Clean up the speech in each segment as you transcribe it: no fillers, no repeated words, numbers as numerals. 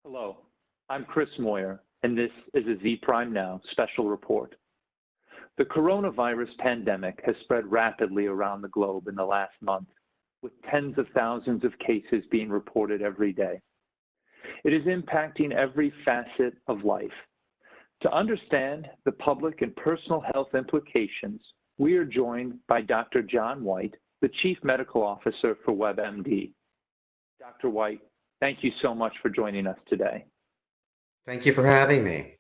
Hello, I'm Chris Moyer, and this is a Zpryme Now special report. The coronavirus pandemic has spread rapidly around the globe in the last month, with tens of thousands of cases being reported every day. It is impacting every facet of life. To understand the public and personal health implications, we are joined by Dr. John Whyte, the Chief Medical Officer for WebMD. Dr. Whyte, thank you so much for joining us today. Thank you for having me.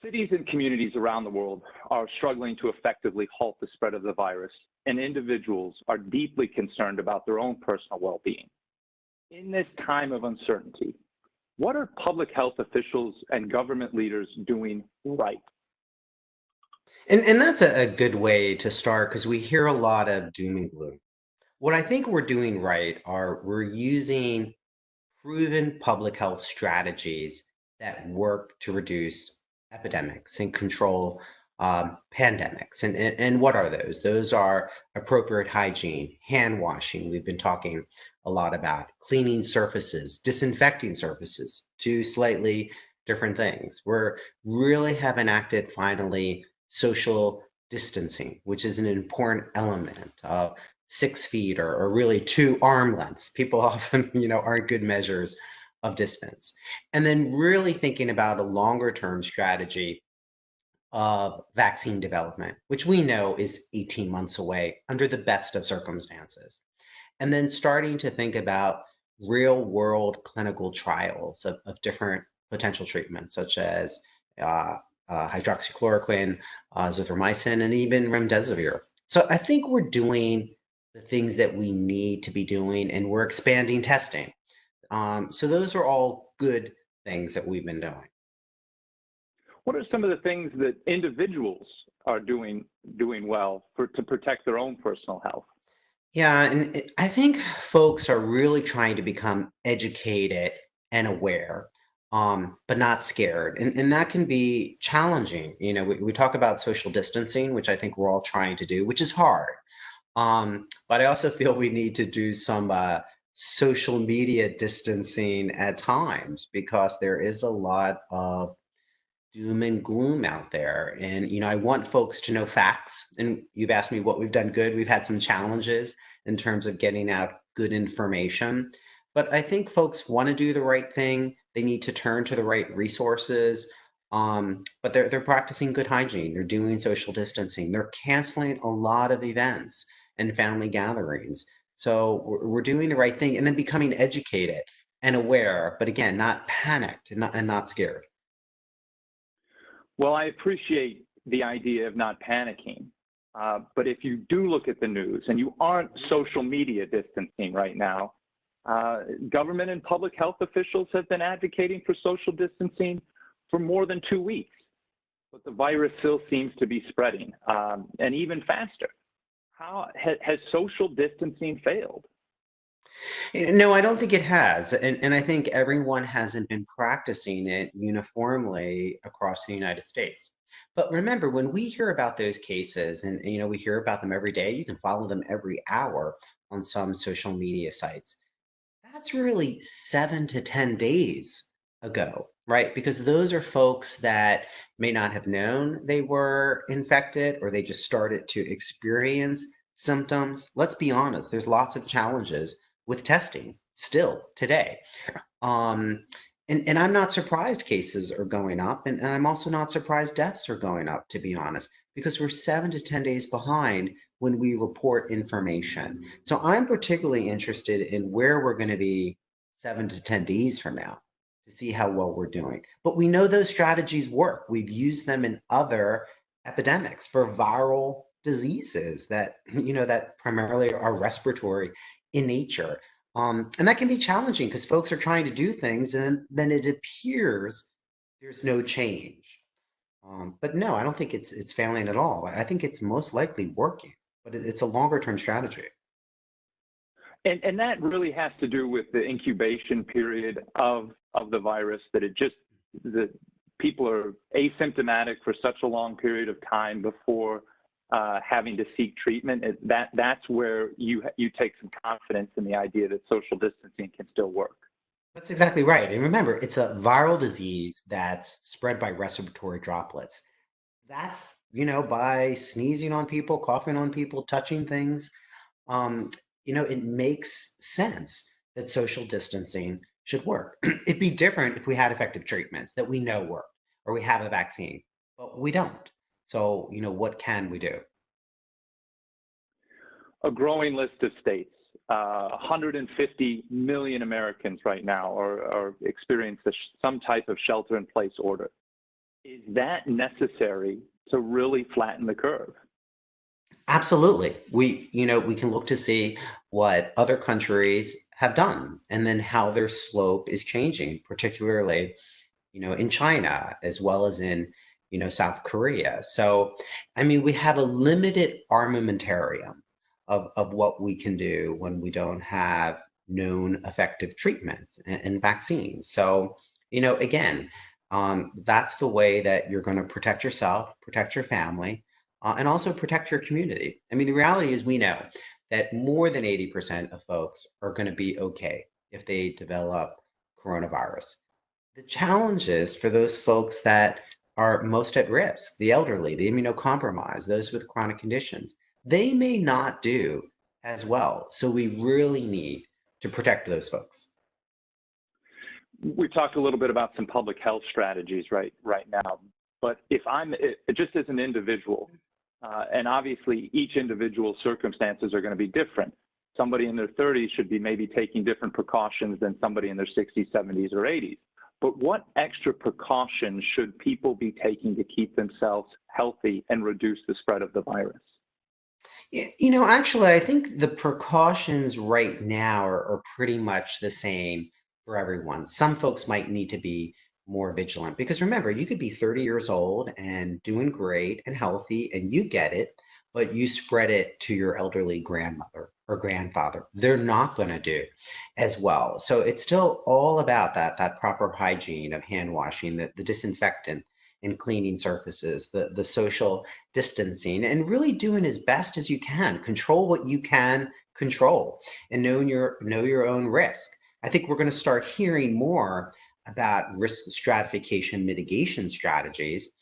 Cities and communities around the world are struggling to effectively halt the spread of the virus, and individuals are deeply concerned about their own personal well-being. In this time of uncertainty, what are public health officials and government leaders doing right? And that's a good way to start because we hear a lot of doom and gloom. What I think we're doing right are we're using proven public health strategies that work to reduce epidemics and control pandemics. And what are those? Those are appropriate hygiene, hand washing. We've been talking a lot about cleaning surfaces, disinfecting surfaces, two slightly different things. We're really have enacted finally social distancing, which is an important element of 6 feet or really 2 arm lengths. People often, aren't good measures of distance. And then really thinking about a longer term strategy of vaccine development, which we know is 18 months away under the best of circumstances. And then starting to think about real world clinical trials of different potential treatments, such as hydroxychloroquine, azithromycin, and even remdesivir. So I think we're doing the things that we need to be doing, and we're expanding testing. So those are all good things that we've been doing. What are some of the things that individuals are doing well to protect their own personal health? Yeah, and I think folks are really trying to become educated and aware, but not scared. And that can be challenging. We talk about social distancing, which I think we're all trying to do, which is hard. But I also feel we need to do some social media distancing at times because there is a lot of doom and gloom out there. And, I want folks to know facts. And you've asked me what we've done good. We've had some challenges in terms of getting out good information. But I think folks want to do the right thing. They need to turn to the right resources. But they're practicing good hygiene. They're doing social distancing. They're canceling a lot of events and family gatherings. So we're doing the right thing and then becoming educated and aware, but again, not panicked and not scared. Well, I appreciate the idea of not panicking, but if you do look at the news and you aren't social media distancing right now, government and public health officials have been advocating for social distancing for more than 2 weeks, but the virus still seems to be spreading, and even faster. How has social distancing failed? No, I don't think it has. And I think everyone hasn't been practicing it uniformly across the United States. But remember, when we hear about those cases, and we hear about them every day, you can follow them every hour on some social media sites. That's really 7 to 10 days ago, right? Because those are folks that may not have known they were infected or they just started to experience symptoms. Let's be honest, there's lots of challenges with testing still today. Um, and I'm not surprised cases are going up, and I'm also not surprised deaths are going up, to be honest, because we're 7 to 10 days behind when we report information. So I'm particularly interested in where we're going to be 7 to 10 days from now to see how well we're doing. But we know those strategies work. We've used them in other epidemics for viral diseases that, that primarily are respiratory in nature. And that can be challenging because folks are trying to do things and then it appears there's no change. But no, I don't think it's failing at all. I think it's most likely working, but it's a longer term strategy. And that really has to do with the incubation period of the virus, that people are asymptomatic for such a long period of time before having to seek treatment, that's where you take some confidence in the idea that social distancing can still work. That's exactly right. And remember, it's a viral disease that's spread by respiratory droplets. That's, by sneezing on people, coughing on people, touching things. Um, it makes sense that social distancing should work. It'd be different if we had effective treatments that we know work or we have a vaccine, but we don't. So, what can we do? A growing list of states. 150 million Americans right now are experiencing some type of shelter-in-place order. Is that necessary to really flatten the curve? Absolutely. We can look to see what other countries have done and then how their slope is changing, particularly, in China as well as in, South Korea. So, I mean, we have a limited armamentarium of what we can do when we don't have known effective treatments and vaccines. So, again, that's the way that you're going to protect yourself, protect your family, and also protect your community. I mean, the reality is we know that more than 80% of folks are going to be okay if they develop coronavirus. The challenge is for those folks that are most at risk, the elderly, the immunocompromised, those with chronic conditions, they may not do as well. So we really need to protect those folks. We talked a little bit about some public health strategies right now, but if I'm just as an individual, and obviously each individual circumstances are going to be different. Somebody in their 30s should be maybe taking different precautions than somebody in their 60s, 70s, or 80s. But what extra precautions should people be taking to keep themselves healthy and reduce the spread of the virus? Actually, I think the precautions right now are pretty much the same for everyone. Some folks might need to be more vigilant because remember, you could be 30 years old and doing great and healthy and you get it, but you spread it to your elderly grandmother or grandfather. They're not going to do as well. So it's still all about that proper hygiene of hand washing, the disinfectant and cleaning surfaces, the social distancing, and really doing as best as you can. Control what you can control and know your own risk. I think we're going to start hearing more about risk stratification mitigation strategies,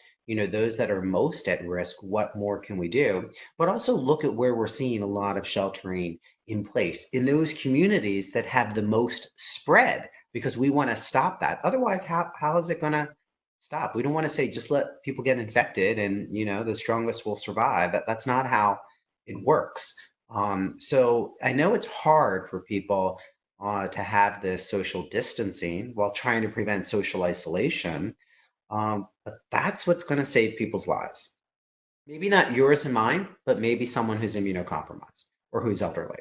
those that are most at risk, what more can we do? But also look at where we're seeing a lot of sheltering in place in those communities that have the most spread, because we want to stop that. Otherwise, how is it going to stop? We don't want to say just let people get infected and, the strongest will survive. That's not how it works. So I know it's hard for people to have this social distancing while trying to prevent social isolation. But that's what's going to save people's lives. Maybe not yours and mine, but maybe someone who's immunocompromised or who's elderly.